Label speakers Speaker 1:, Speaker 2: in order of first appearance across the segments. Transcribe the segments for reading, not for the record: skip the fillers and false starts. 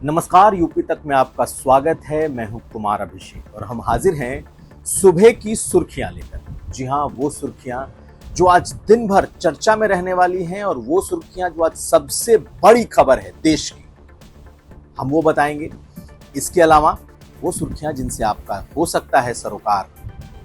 Speaker 1: नमस्कार, यूपी तक में आपका स्वागत है। मैं हूं कुमार अभिषेक और हम हाजिर हैं सुबह की सुर्खियां लेकर। जी हां, वो सुर्खियां जो आज दिन भर चर्चा में रहने वाली हैं और वो सुर्खियां जो आज सबसे बड़ी खबर है देश की, हम वो बताएंगे। इसके अलावा वो सुर्खियां जिनसे आपका हो सकता है सरोकार,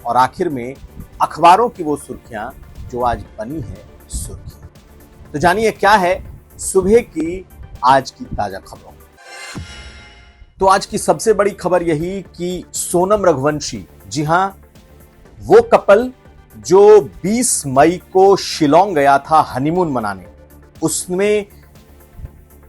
Speaker 1: और आखिर में अखबारों की वो सुर्खियां जो आज बनी है सुर्खी। तो जानिए क्या है सुबह की आज की ताजा खबरों। तो आज की सबसे बड़ी खबर यही कि सोनम रघुवंशी, जी हां, वो कपल जो 20 मई को शिलोंग गया था हनीमून मनाने, उसमें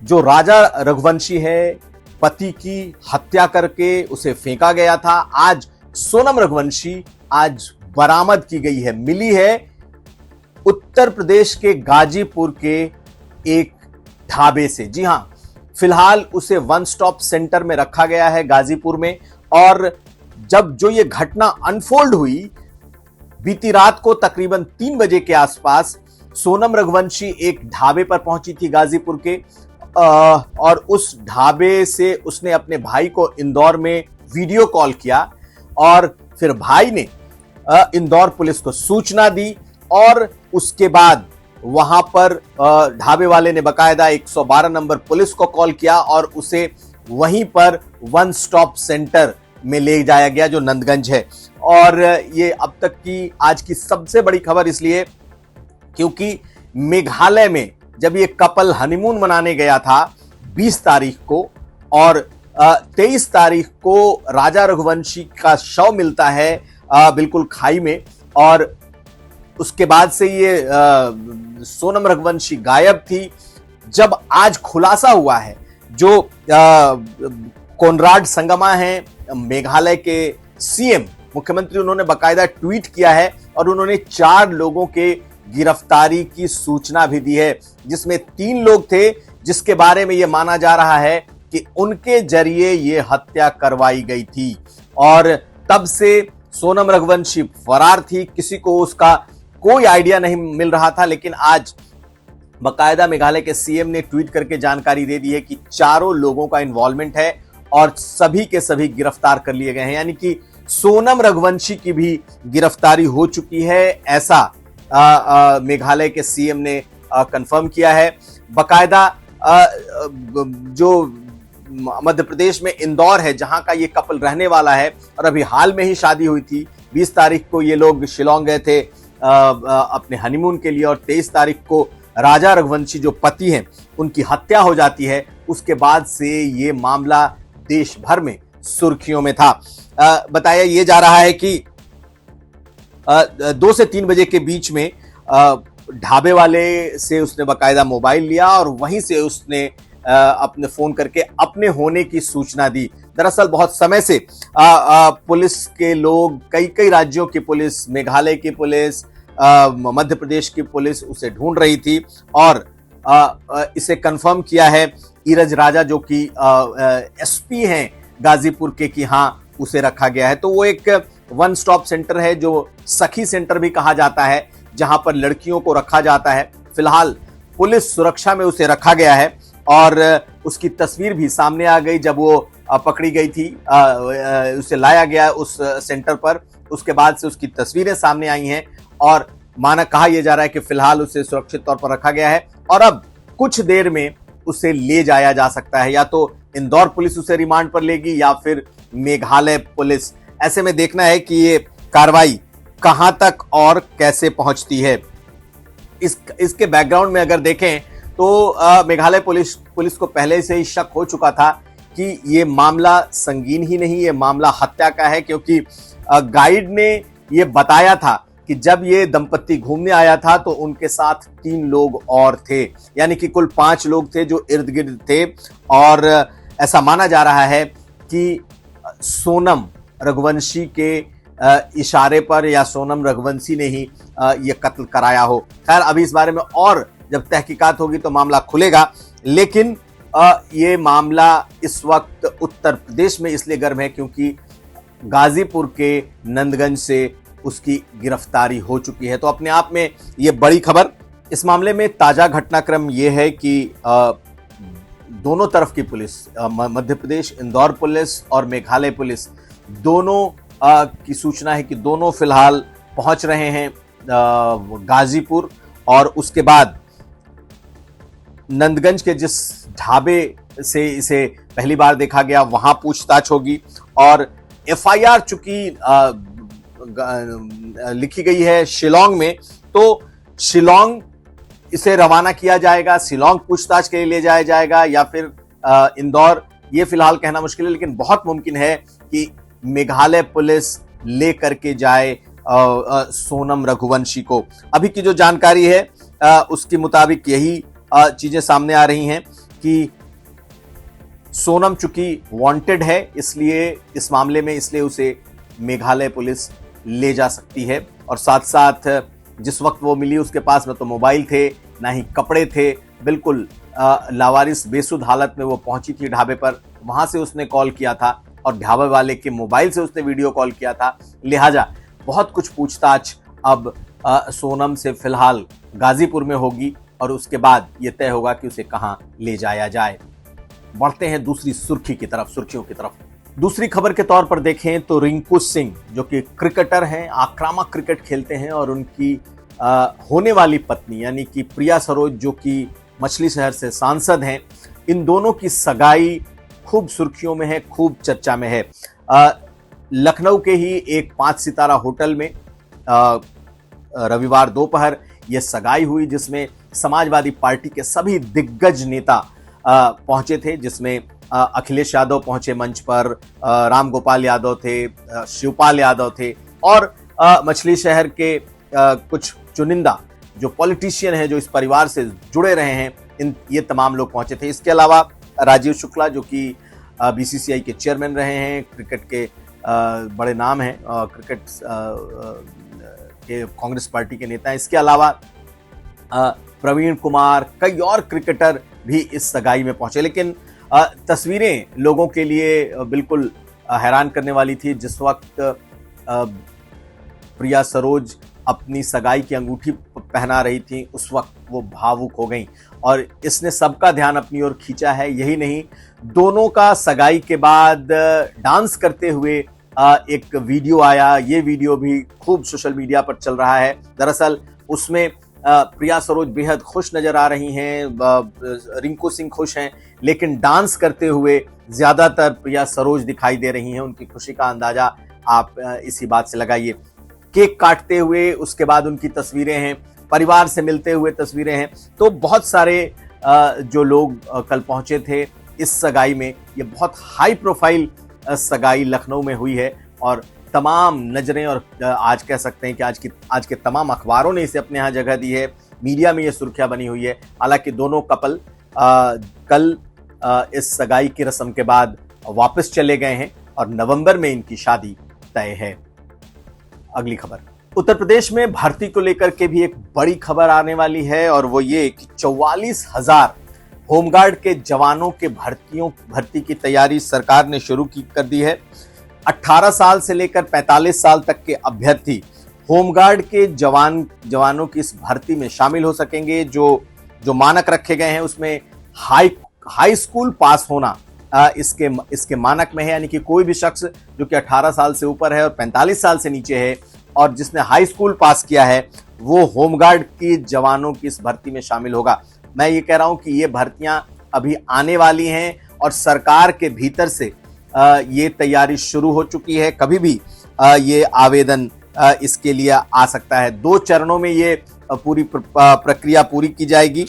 Speaker 1: जो राजा रघुवंशी है, पति की हत्या करके उसे फेंका गया था। आज सोनम रघुवंशी आज बरामद की गई है, मिली है उत्तर प्रदेश के गाजीपुर के एक ढाबे से। जी हां, फिलहाल उसे वन स्टॉप सेंटर में रखा गया है गाजीपुर में। और जब जो ये घटना अनफोल्ड हुई बीती रात को तकरीबन 3 बजे के आसपास, सोनम रघुवंशी एक ढाबे पर पहुंची थी गाजीपुर के, और उस ढाबे से उसने अपने भाई को इंदौर में वीडियो कॉल किया और फिर भाई ने इंदौर पुलिस को सूचना दी और उसके बाद वहां पर ढाबे वाले ने बकायदा 112 नंबर पुलिस को कॉल किया और उसे वहीं पर वन स्टॉप सेंटर में ले जाया गया जो नंदगंज है। और ये अब तक की आज की सबसे बड़ी खबर इसलिए क्योंकि मेघालय में जब ये कपल हनीमून मनाने गया था 20 तारीख को, और 23 तारीख को राजा रघुवंशी का शव मिलता है बिल्कुल खाई में, और उसके बाद से ये सोनम रघुवंशी गायब थी। जब आज खुलासा हुआ है, जो कोनराड संगमा हैं मेघालय के सीएम, मुख्यमंत्री, उन्होंने बकायदा ट्वीट किया है और उन्होंने 4 लोगों के गिरफ्तारी की सूचना भी दी है, जिसमें 3 लोग थे जिसके बारे में यह माना जा रहा है कि उनके जरिए यह हत्या करवाई गई थी। और तब से सोनम रघुवंशी फरार थी, किसी को उसका कोई आइडिया नहीं मिल रहा था। लेकिन आज बकायदा मेघालय के सीएम ने ट्वीट करके जानकारी दे दी है कि 4 लोगों का इन्वॉल्वमेंट है और सभी के सभी गिरफ्तार कर लिए गए हैं, यानी कि सोनम रघुवंशी की भी गिरफ्तारी हो चुकी है, ऐसा मेघालय के सीएम ने कंफर्म किया है। बकायदा जो मध्य प्रदेश में इंदौर है जहां का ये कपल रहने वाला है, और अभी हाल में ही शादी हुई थी। 20 तारीख को ये लोग शिलोंग गए थे अपने हनीमून के लिए, और 23 तारीख को राजा रघुवंशी जो पति हैं उनकी हत्या हो जाती है। उसके बाद से ये मामला देश भर में सुर्खियों में था। बताया ये जा रहा है कि 2 से 3 बजे के बीच में ढाबे वाले से उसने बकायदा मोबाइल लिया और वहीं से उसने अपने फोन करके अपने होने की सूचना दी। दरअसल बहुत समय से पुलिस के लोग, कई राज्यों की पुलिस, मेघालय की पुलिस, मध्य प्रदेश की पुलिस उसे ढूंढ रही थी, और इसे कंफर्म किया है ईरज राजा जो कि एसपी हैं गाजीपुर के, कि हाँ उसे रखा गया है। तो वो एक वन स्टॉप सेंटर है जो सखी सेंटर भी कहा जाता है, जहां पर लड़कियों को रखा जाता है। फिलहाल पुलिस सुरक्षा में उसे रखा गया है और उसकी तस्वीर भी सामने आ गई जब वो पकड़ी गई थी। उसे लाया गया उस सेंटर पर, उसके बाद से उसकी तस्वीरें सामने आई हैं और माना कहा यह जा रहा है कि फिलहाल उसे सुरक्षित तौर पर रखा गया है और अब कुछ देर में उसे ले जाया जा सकता है। या तो इंदौर पुलिस उसे रिमांड पर लेगी या फिर मेघालय पुलिस। ऐसे में देखना है कि ये कार्रवाई कहां तक और कैसे पहुंचती है। इसके बैकग्राउंड में अगर देखें तो मेघालय पुलिस को पहले से ही शक हो चुका था कि ये मामला संगीन ही नहीं, ये मामला हत्या का है, क्योंकि गाइड ने ये बताया था कि जब ये दंपत्ति घूमने आया था तो उनके साथ 3 लोग और थे, यानी कि कुल 5 लोग थे जो इर्द गिर्द थे। और ऐसा माना जा रहा है कि सोनम रघुवंशी के इशारे पर या सोनम रघुवंशी ने ही ये कत्ल कराया हो। खैर, अभी इस बारे में और जब तहकीकात होगी तो मामला खुलेगा, लेकिन ये मामला इस वक्त उत्तर प्रदेश में इसलिए गर्म है क्योंकि गाजीपुर के नंदगंज से उसकी गिरफ्तारी हो चुकी है। तो अपने आप में ये बड़ी खबर। इस मामले में ताजा घटनाक्रम ये है कि दोनों तरफ की पुलिस, मध्य प्रदेश इंदौर पुलिस और मेघालय पुलिस, दोनों की सूचना है कि दोनों फिलहाल पहुंच रहे हैं गाजीपुर, और उसके बाद नंदगंज के जिस ढाबे से इसे पहली बार देखा गया वहां पूछताछ होगी, और एफआईआर चूंकि लिखी गई है शिलोंग में, तो शिलोंग इसे रवाना किया जाएगा, शिलोंग पूछताछ के लिए ले जाया जाएगा, या फिर इंदौर, ये फिलहाल कहना मुश्किल है, लेकिन बहुत मुमकिन है कि मेघालय पुलिस ले करके जाए सोनम रघुवंशी को। अभी की जो जानकारी है उसके मुताबिक यही चीजें सामने आ रही हैं कि सोनम चूंकि वांटेड है, इसलिए इस मामले में इसलिए उसे मेघालय पुलिस ले जा सकती है। और साथ साथ जिस वक्त वो मिली उसके पास न तो मोबाइल थे, ना ही कपड़े थे, बिल्कुल लावारिस बेसुध हालत में वो पहुंची थी ढाबे पर। वहां से उसने कॉल किया था और ढाबे वाले के मोबाइल से उसने वीडियो कॉल किया था। लिहाजा बहुत कुछ पूछताछ अब सोनम से फिलहाल गाजीपुर में होगी, और उसके बाद यह तय होगा कि उसे कहां ले जाया जाए। बढ़ते हैं दूसरी सुर्खियों की तरफ। दूसरी खबर के तौर पर देखें तो रिंकू सिंह, जो कि क्रिकेटर हैं, आक्रामक क्रिकेट खेलते हैं, और उनकी होने वाली पत्नी यानी कि प्रिया सरोज, जो कि मछली शहर से सांसद हैं, इन दोनों की सगाई खूब सुर्खियों में है, खूब चर्चा में है। लखनऊ के ही एक 5 सितारा होटल में रविवार दोपहर यह सगाई हुई, जिसमें समाजवादी पार्टी के सभी दिग्गज नेता पहुंचे थे, जिसमें अखिलेश यादव पहुंचे मंच पर, राम गोपाल यादव थे, शिवपाल यादव थे, और मछली शहर के कुछ चुनिंदा जो पॉलिटिशियन हैं, जो इस परिवार से जुड़े रहे हैं, ये तमाम लोग पहुंचे थे। इसके अलावा राजीव शुक्ला, जो कि बीसीसीआई के चेयरमैन रहे हैं, क्रिकेट के बड़े नाम हैं, क्रिकेट के कांग्रेस पार्टी के नेता हैं। इसके अलावा प्रवीण कुमार, कई और क्रिकेटर भी इस सगाई में पहुंचे। लेकिन तस्वीरें लोगों के लिए बिल्कुल हैरान करने वाली थी। जिस वक्त प्रिया सरोज अपनी सगाई की अंगूठी पहना रही थी, उस वक्त वो भावुक हो गई, और इसने सबका ध्यान अपनी ओर खींचा है। यही नहीं, दोनों का सगाई के बाद डांस करते हुए एक वीडियो आया। ये वीडियो भी खूब सोशल मीडिया पर चल रहा है। दरअसल उसमें प्रिया सरोज बेहद खुश नजर आ रही हैं, रिंकू सिंह खुश हैं, लेकिन डांस करते हुए ज्यादातर प्रिया सरोज दिखाई दे रही हैं। उनकी खुशी का अंदाजा आप इसी बात से लगाइए। केक काटते हुए उसके बाद उनकी तस्वीरें हैं, परिवार से मिलते हुए तस्वीरें हैं। तो बहुत सारे जो लोग कल पहुंचे थे इस सगाई में, ये बहुत हाई प्रोफाइल सगाई लखनऊ में हुई है, और तमाम नजरें, और आज कह सकते हैं कि आज के तमाम अखबारों ने इसे अपने यहाँ जगह दी है। मीडिया में ये सुर्खियां बनी हुई है। हालांकि दोनों कपल कल इस सगाई की रस्म के बाद वापस चले गए हैं, और नवंबर में इनकी शादी तय है। अगली खबर, उत्तर प्रदेश में भर्ती को लेकर के भी एक बड़ी खबर आने वाली है, और वो ये कि 44,000 होमगार्ड के जवानों के भर्ती की तैयारी सरकार ने शुरू कर दी है। 18 साल से लेकर 45 साल तक के अभ्यर्थी होमगार्ड के जवानों की इस भर्ती में शामिल हो सकेंगे। जो मानक रखे गए हैं उसमें हाई स्कूल पास होना इसके मानक में है, यानी कि कोई भी शख्स जो कि 18 साल से ऊपर है और 45 साल से नीचे है और जिसने हाई स्कूल पास किया है, वो होमगार्ड की जवानों की इस भर्ती में शामिल होगा। मैं ये कह रहा हूं कि ये भर्तियां अभी आने वाली हैं, और सरकार के भीतर से ये तैयारी शुरू हो चुकी है। कभी भी ये आवेदन इसके लिए आ सकता है। 2 चरणों में ये पूरी प्रक्रिया पूरी की जाएगी।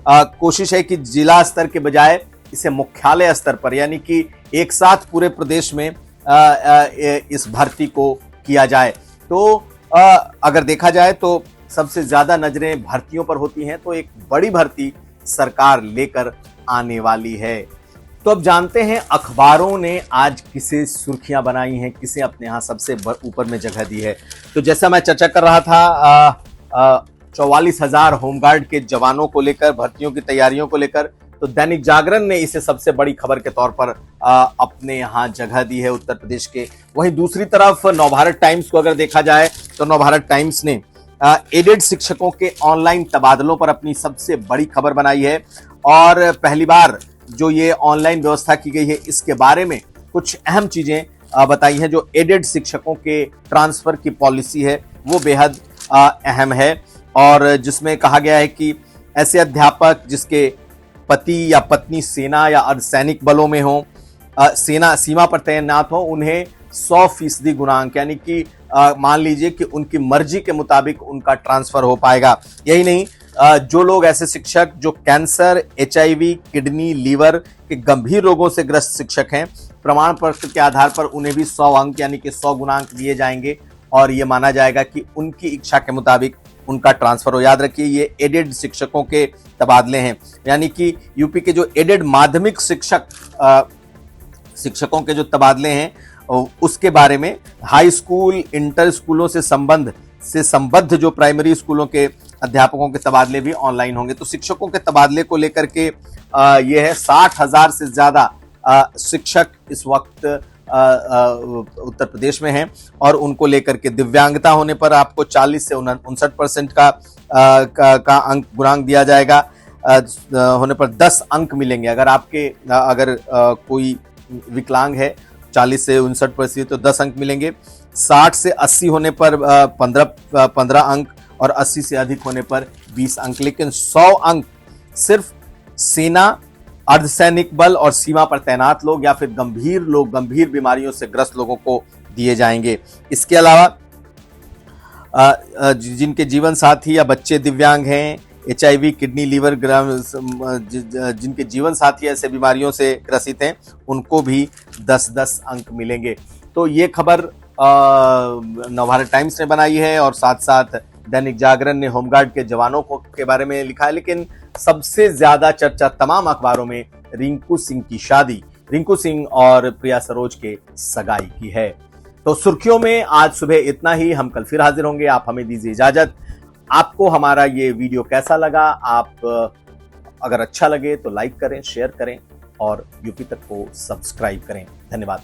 Speaker 1: कोशिश है कि जिला स्तर के बजाय इसे मुख्यालय स्तर पर, यानी कि एक साथ पूरे प्रदेश में इस भर्ती को किया जाए। तो अगर देखा जाए तो सबसे ज्यादा नजरें भर्तियों पर होती हैं, तो एक बड़ी भर्ती सरकार लेकर आने वाली है। तो अब जानते हैं अखबारों ने आज किसे सुर्खियां बनाई हैं, किसे अपने यहाँ सबसे ऊपर में जगह दी है। तो जैसा मैं चर्चा कर रहा था 44,000 होमगार्ड के जवानों को लेकर, भर्तियों की तैयारियों को लेकर, तो दैनिक जागरण ने इसे सबसे बड़ी खबर के तौर पर अपने यहाँ जगह दी है उत्तर प्रदेश के। वहीं दूसरी तरफ नवभारत टाइम्स को अगर देखा जाए तो नवभारत टाइम्स ने एडेड शिक्षकों के ऑनलाइन तबादलों पर अपनी सबसे बड़ी खबर बनाई है, और पहली बार जो ये ऑनलाइन व्यवस्था की गई है इसके बारे में कुछ अहम चीजें बताई हैं। जो एडेड शिक्षकों के ट्रांसफर की पॉलिसी है वो बेहद अहम है, और जिसमें कहा गया है कि ऐसे अध्यापक जिसके पति या पत्नी सेना या अर्धसैनिक बलों में हो, सेना सीमा पर तैनात हो, उन्हें 100% गुणांक, यानी कि मान लीजिए कि उनकी मर्जी के मुताबिक उनका ट्रांसफर हो पाएगा। यही नहीं, जो लोग ऐसे शिक्षक जो कैंसर, HIV, किडनी, लीवर के गंभीर रोगों से ग्रस्त शिक्षक हैं, प्रमाण पत्र के आधार पर उन्हें भी 100 अंक यानी कि 100 गुणांक दिए जाएंगे, और ये माना जाएगा कि उनकी इच्छा के मुताबिक उनका ट्रांसफर हो। याद रखिए, ये एडेड शिक्षकों के तबादले हैं, यानी कि यूपी के जो एडेड माध्यमिक शिक्षकों के जो तबादले हैं उसके बारे में हाई स्कूल, इंटर स्कूलों से संबद्ध जो प्राइमरी स्कूलों के अध्यापकों के तबादले भी ऑनलाइन होंगे। तो शिक्षकों के तबादले को लेकर के ये है 60,000 से ज्यादा शिक्षक इस वक्त उत्तर प्रदेश में हैं, और उनको लेकर के दिव्यांगता होने पर आपको 40 से 59% का अंक गुणांक दिया जाएगा। होने पर 10 अंक मिलेंगे। अगर कोई विकलांग है 40 से 59% तो 10 अंक मिलेंगे। 60 से 80 होने पर 15 अंक, और 80 से अधिक होने पर 20 अंक। लेकिन 100 अंक सिर्फ सेना, अर्धसैनिक बल और सीमा पर तैनात लोग या फिर गंभीर बीमारियों से ग्रस्त लोगों को दिए जाएंगे। इसके अलावा जिनके जीवन साथी या बच्चे दिव्यांग हैं, HIV, किडनी, लीवर, जिनके जीवन साथी ऐसे बीमारियों से ग्रसित हैं, उनको भी 10-10 अंक मिलेंगे। तो ये खबर नवभारत टाइम्स ने बनाई है, और साथ साथ दैनिक जागरण ने होमगार्ड के जवानों के बारे में लिखा है। लेकिन सबसे ज्यादा चर्चा तमाम अखबारों में रिंकू सिंह की शादी, रिंकू सिंह और प्रिया सरोज के सगाई की है। तो सुर्खियों में आज सुबह इतना ही। हम कल फिर हाजिर होंगे। आप हमें दीजिए इजाजत। आपको हमारा ये वीडियो कैसा लगा? आप अगर अच्छा लगे तो लाइक करें, शेयर करें और यूपी तक को सब्सक्राइब करें। धन्यवाद।